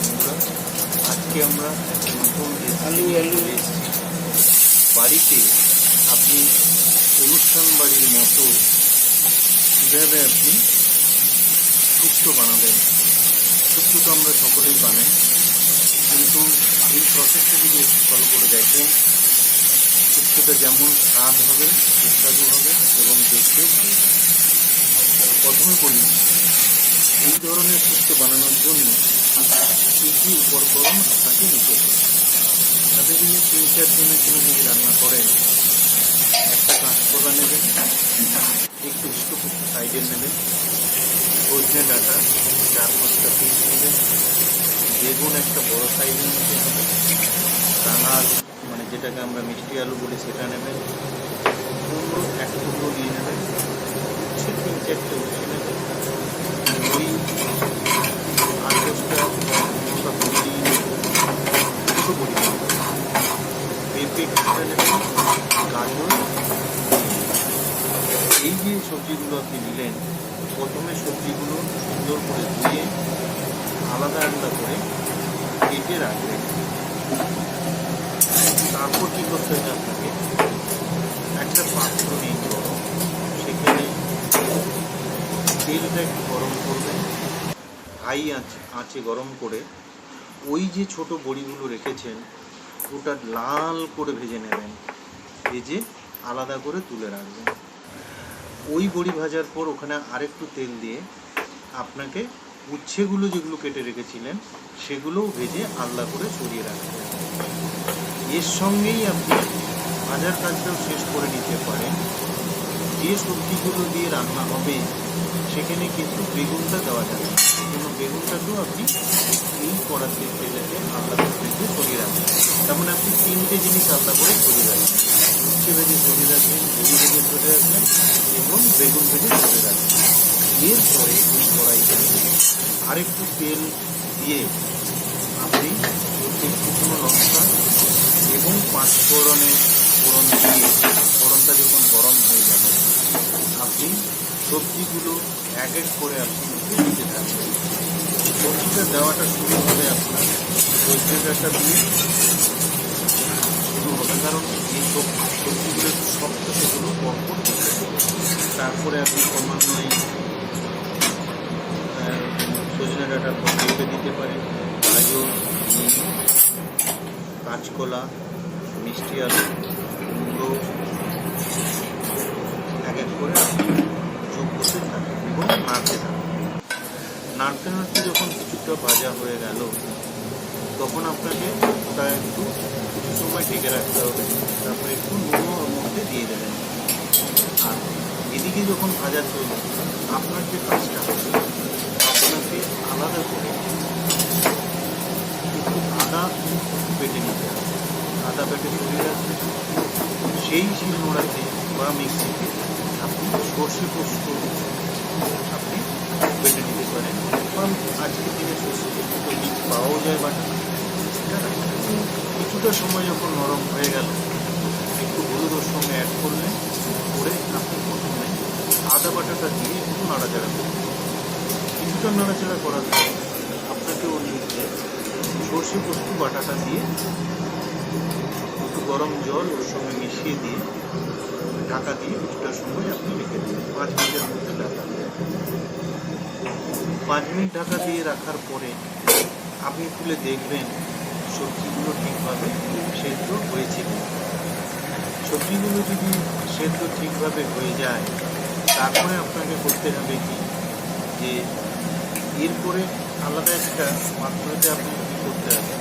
বন্ধুরা, আজকে আমরা নতুন আলু বাড়িতে আপনি অনুষ্ঠান বাড়ির মতো কীভাবে আপনি শুক্তো বানাবেন। শুক্তো তো আমরা সকলেই বানাই, কিন্তু এই প্রসেসটা যদি একটু ফলো করে দেখেন, শুক্তোটা যেমন স্বাদ হবে, সুস্বাদু হবে এবং দেখতেও ভালো হবে। প্রথমে বলি, এই ধরনের শুক্তো বানানোর জন্য কী কী উপকরণ আপনাকে নিতে হবে। আপনি যদি 3-4 জনের জন্য যদি রান্না করেন, একটা কাঁচকলা নেবেন, একটু সাইডে নেবেন, সজনে ডাঁটা 4-5টা পিস নেবেন, বেগুন একটা বড় সাইজের নিতে হবে, রাঙা আলু মানে যেটাকে আমরা মিষ্টি আলু বলি সেটা নেবেন, কুমড়ো এক টুকরো নিয়ে নেবেন, উচ্ছে 3-4টে উচ্ছে নেবেন, ওই 8-10টা বড়ি দুটো বড়ি নেবেন, পেঁপে কিছুটা নেবেন, গাজর। এই যে সবজিগুলো আপনি নিলেন, প্রথমে সবজিগুলো সুন্দর করে ধুয়ে আলাদা আলাদা করে কেটে রাখবেন। তারপর কী করতে হবে, আপনাকে একটা পাত্র নিয়ে গরম, সেখানে তেলটা একটু গরম করবেন, হাই আঁচে গরম করে ওই যে ছোট বড়িগুলো রেখেছেন ওটা লাল করে ভেজে নেবেন, ভেজে আলাদা করে তুলে রাখবেন। ওই বড়ি ভাজার পর ওখানে আরেকটু তেল দিয়ে আপনাকে উচ্ছেগুলো যেগুলো কেটে রেখেছিলেন সেগুলোও ভেজে আলাদা করে সরিয়ে রাখবেন। এর সঙ্গেই আপনি ভাজার কাজটাও শেষ করে নিতে পারেন। যে সবজিগুলো দিয়ে রান্না হবে সেখানে কিন্তু বেগুনটা দেওয়া যাবে, কোনো বেগুনটাকেও আপনি এই কড়াতে তেলেতে আলাদা করে ভেজে সরিয়ে রাখবেন। তার মানে আপনি 3টে জিনিস আলাদা করে সরিয়ে রাখবেন, উচ্ছে ভেজে সরিয়ে রাখবেন, বড়ি ভেজে সরিয়ে রাখবেন এবং বেগুন ভেজে সরিয়ে রাখবেন। এরপরে ওই কড়াইতে আরেকটু তেল দিয়ে আপনি একটু শুকনো লঙ্কা এবং 5 ফোড়নের ফোড়ন দিয়ে ফোড়নটা যখন গরম হয়ে যাবে আপনি সবজিগুলো এক এক করে আপনি দিতে থাকবেন। সবজিটা দেওয়াটা শুরু হবে আপনার সজনে ডাঁটা দিয়ে শুরু হবে, কারণ এই সবজিগুলো একটু শক্ত, সেগুলো পরপর দিতে হবে। তারপরে আপনি ক্রমান্বয়ে সজনে ডাঁটার পর পেঁপে দিতে পারেন, গাজর, কাঁচকলা, মিষ্টি আলু, কুমড়ো এক এক করে যোগ করতে থাকবেন এবং নাড়তে থাকবেন। নাড়তে নাড়তে যখন কিছুটা ভাজা হয়ে গেল তখন আপনাকে ওটা একটু কিছু সময় ঢেকে রাখতে হবে, তারপরে একটু নুনও ওর মধ্যে দিয়ে দেবেন। আর এদিকে যখন ভাজা চলবে আপনার যে কাজটা হবে, আপনাকে আলাদা করে একটু আদা বেটে নিতে হবে। আদা বেটে সরিয়ে রাখবেন। সেই শিলনোড়াতে বা মিক্সিতে আপনি সর্ষে পোস্ত আপনি বেটে নিতে পারেন, কারণ আজকের দিনে সর্ষে পোস্ত তো পাওয়াও যায় বাটা। কিছুটা সময় যখন নরম হয়ে গেল একটু হলুদ ওর সঙ্গে অ্যাড করলেন, করে আপনি প্রথমে আদা বাটাটা দিয়ে একটু নাড়াচাড়া করবেন। কিছুটা নাড়াচাড়া করার পর আপনাকে ওর মধ্যে সর্ষে পোস্ত বাটাটা দিয়ে একটু গরম জল ওর সঙ্গে মিশিয়ে দিয়ে ঢাকা দিয়ে কিছুটা সময় আপনি রেখে দেবেন। 5 মিনিটের মধ্যে ঢাকা দিয়ে 5 মিনিট ঢাকা দিয়ে রাখার পরে আপনি তুলে দেখবেন সবজিগুলো ঠিকভাবে সেদ্ধ হয়েছে কিনা। সবজিগুলো যদি সেদ্ধ ঠিকভাবে হয়ে যায় তারপরে আপনাকে করতে হবে কি, যে এরপরে আলাদা একটা পাত্রতে আপনি কী করতে হবে,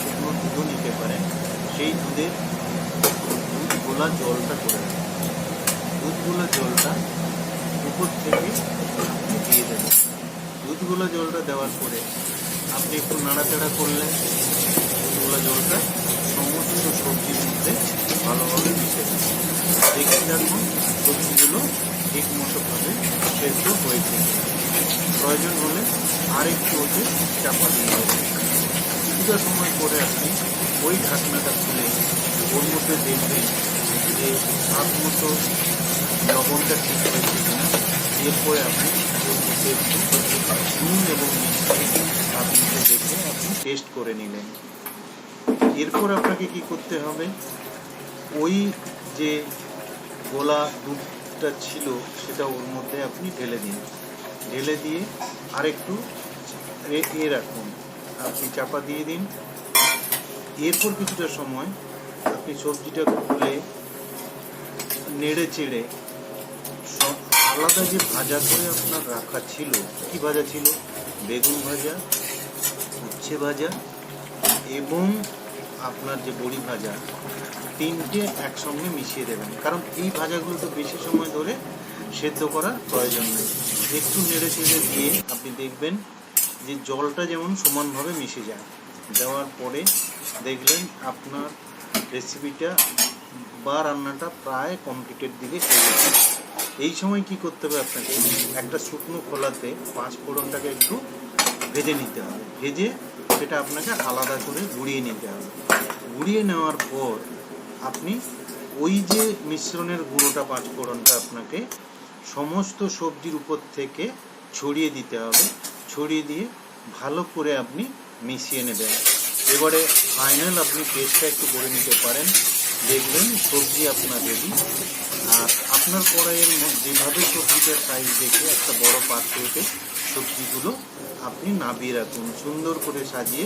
শুকনো দুধও নিতে পারেন, সেই দুধের দুধ গোলা জলটা করে রাখবেন। দুধ গোলা জলটা উপর থেকে আপনি দিয়ে দেবেন। দুধ গোলা জলটা দেওয়ার পরে আপনি একটু নাড়াচাড়া করলেন, দুধ গোলা জলটা সমস্ত সবজির মধ্যে ভালোভাবে মিশে যাবে। দেখে রাখুন সবজিগুলো ঠিক মতোভাবে সেদ্ধ হয়েছে। প্রয়োজন হলে আরেকটু ওতে চাপা দিয়ে দেবেন। কিছুটা সময় পরে আপনি ওই ঢাকনাটা খুলে ওর মধ্যে দেখবেন যে স্বাদ মতো লবণটা ঠিক হয়েছে কিনা। এরপরে আপনি ওর মধ্যে একটু নুন এবং মিষ্টি স্বাদ মতো দেখে আপনি টেস্ট করে নিলেন। এরপর আপনাকে কি করতে হবে, ওই যে গোলা দুধটা ছিল সেটা ওর মধ্যে আপনি ঢেলে দিন। ঢেলে দিয়ে আরেকটু এ রাখুন, আপনি চাপা দিয়ে দিন। এরপর কিছুটা সময় আপনি সবজিটা খুলে নেড়ে চেড়ে আলাদা যে ভাজা করে আপনার রাখা ছিল, কি ভাজা ছিল, বেগুন ভাজা, উচ্ছে ভাজা এবং আপনার যে বড়ি ভাজা, তিনটে একসঙ্গে মিশিয়ে দেবেন। কারণ এই ভাজাগুলো তো বেশি সময় ধরে সেদ্ধ করার প্রয়োজন নেই। একটু নেড়ে চেড়ে দিয়ে আপনি দেখবেন যে জলটা যেমন সমানভাবে মিশে যায়। দেওয়ার পরে দেখলেন আপনার রেসিপিটা বা রান্নাটা প্রায় কমপ্লিটের দিকে এগোচ্ছে। এই সময় কি করতে হবে, আপনাকে একটা শুকনো খোলাতে 5 ফোড়নটাকে একটু ভেজে নিতে হবে। ভেজে সেটা আপনাকে আলাদা করে গুঁড়িয়ে নিতে হবে। গুঁড়িয়ে নেওয়ার পর আপনি ওই যে মিশ্রণের গুঁড়োটা 5 ফোড়নটা আপনাকে সমস্ত সবজির উপর থেকে ছড়িয়ে দিতে হবে। ছড়িয়ে দিয়ে ভালো করে আপনি মিশিয়ে নেবেন। এবারে ফাইনাল আপনি টেস্টটা একটু করে নিতে পারেন। দেখবেন সবজি আপনার রেডি। আর আপনার কড়াইয়ের যেভাবে সবজিটার সাইজ দেখে একটা বড় পাত্রতে সবজিগুলো আপনি নামিয়ে রাখুন, সুন্দর করে সাজিয়ে